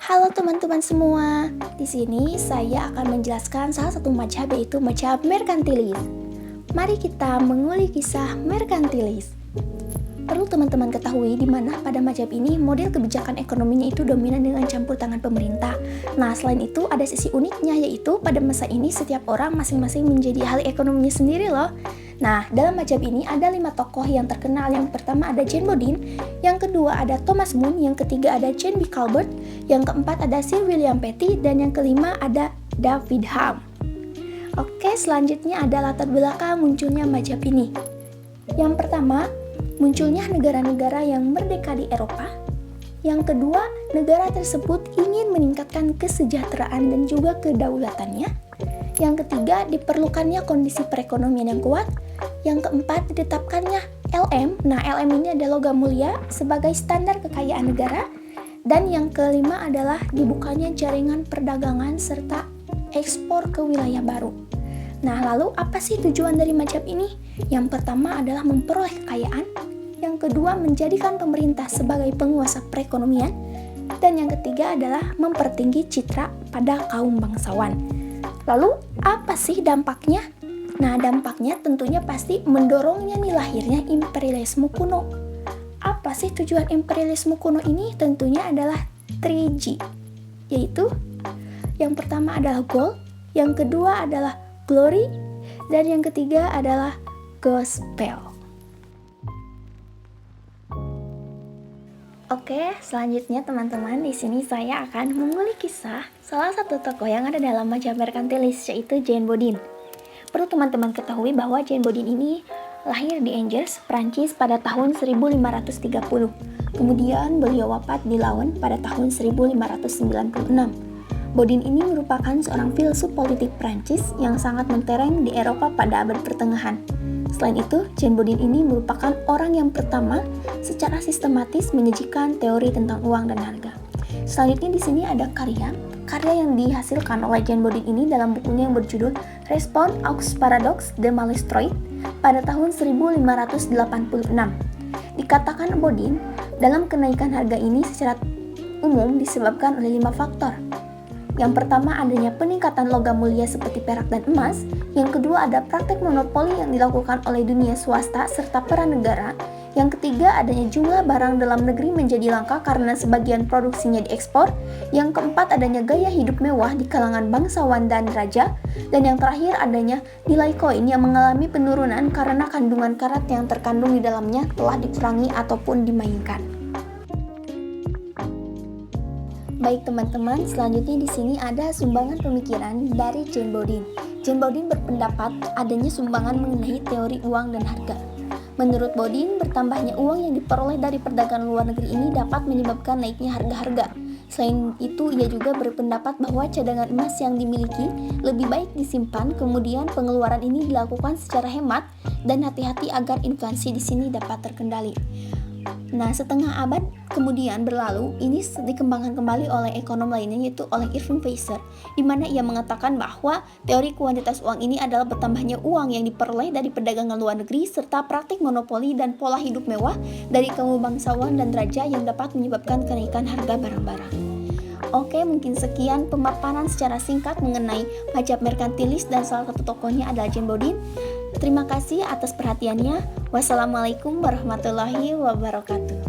Halo teman-teman semua, di sini saya akan menjelaskan salah satu mazhab yaitu mazhab merkantilis. Mari kita mengulik kisah merkantilis. Perlu teman-teman ketahui di mana pada mazhab ini model kebijakan ekonominya itu dominan dengan campur tangan pemerintah. Nah, selain itu ada sisi uniknya yaitu pada masa ini setiap orang masing-masing menjadi ahli ekonominya sendiri loh. Nah, dalam mazhab ini ada 5 tokoh yang terkenal. Yang pertama ada Jane Bodin, yang kedua ada Thomas Moon, yang ketiga ada Jane B. Colbert, yang keempat ada Sir William Petty, dan yang kelima ada David Hume. Oke, selanjutnya ada latar belakang munculnya mazhab ini. Yang pertama, munculnya negara-negara yang merdeka di Eropa. Yang kedua, negara tersebut ingin meningkatkan kesejahteraan dan juga kedaulatannya. Yang ketiga, diperlukannya kondisi perekonomian yang kuat. Yang keempat, ditetapkannya LM. Nah, LM ini adalah logam mulia sebagai standar kekayaan negara. Dan yang kelima adalah dibukanya jaringan perdagangan serta ekspor ke wilayah baru. Nah, lalu apa sih tujuan dari mazhab ini? Yang pertama adalah memperoleh kekayaan. Yang kedua, menjadikan pemerintah sebagai penguasa perekonomian. Dan yang ketiga adalah mempertinggi citra pada kaum bangsawan. Lalu, apa sih dampaknya? Nah, dampaknya tentunya pasti mendorongnya nih lahirnya imperialisme kuno. Apa sih tujuan imperialisme kuno ini? Tentunya adalah 3G, yaitu yang pertama adalah gold, yang kedua adalah glory, dan yang ketiga adalah gospel. Oke, selanjutnya teman-teman, di sini saya akan mengulik kisah salah satu tokoh yang ada dalam mazhab merkantilis, yaitu Jane Bodin. Perlu teman-teman ketahui bahwa Jane Bodin ini lahir di Angers, Prancis pada tahun 1530. Kemudian beliau wafat di Laon pada tahun 1596. Bodin ini merupakan seorang filsuf politik Prancis yang sangat mentereng di Eropa pada abad pertengahan. Selain itu, Jane Bodin ini merupakan orang yang pertama secara sistematis menyajikan teori tentang uang dan harga. Selanjutnya di sini ada karya yang dihasilkan oleh Jane Bodin ini dalam bukunya yang berjudul Response aux Paradoxes de Malestroit pada tahun 1586. Dikatakan Bodin, dalam kenaikan harga ini secara umum disebabkan oleh 5 faktor. Yang pertama adanya peningkatan logam mulia seperti perak dan emas. Yang kedua ada praktek monopoli yang dilakukan oleh dunia swasta serta peran negara. Yang ketiga adanya jumlah barang dalam negeri menjadi langka karena sebagian produksinya diekspor. Yang keempat adanya gaya hidup mewah di kalangan bangsawan dan raja. Dan yang terakhir adanya nilai koin yang mengalami penurunan karena kandungan karat yang terkandung di dalamnya telah dikurangi ataupun dimainkan. Baik teman-teman, selanjutnya di sini ada sumbangan pemikiran dari Jane Bodin. Jane Bodin berpendapat adanya sumbangan mengenai teori uang dan harga. Menurut Bodin, bertambahnya uang yang diperoleh dari perdagangan luar negeri ini dapat menyebabkan naiknya harga-harga. Selain itu, ia juga berpendapat bahwa cadangan emas yang dimiliki lebih baik disimpan, kemudian pengeluaran ini dilakukan secara hemat dan hati-hati agar inflasi di sini dapat terkendali. Nah, setengah abad kemudian berlalu, ini dikembangkan kembali oleh ekonom lainnya yaitu oleh Irving Fisher, di mana ia mengatakan bahwa teori kuantitas uang ini adalah bertambahnya uang yang diperoleh dari perdagangan luar negeri serta praktik monopoli dan pola hidup mewah dari kaum bangsawan dan raja yang dapat menyebabkan kenaikan harga barang-barang. Oke, mungkin sekian pemaparan secara singkat mengenai mazhab merkantilis dan salah satu tokohnya adalah Jane Bodin. Terima kasih atas perhatiannya. Wassalamualaikum warahmatullahi wabarakatuh.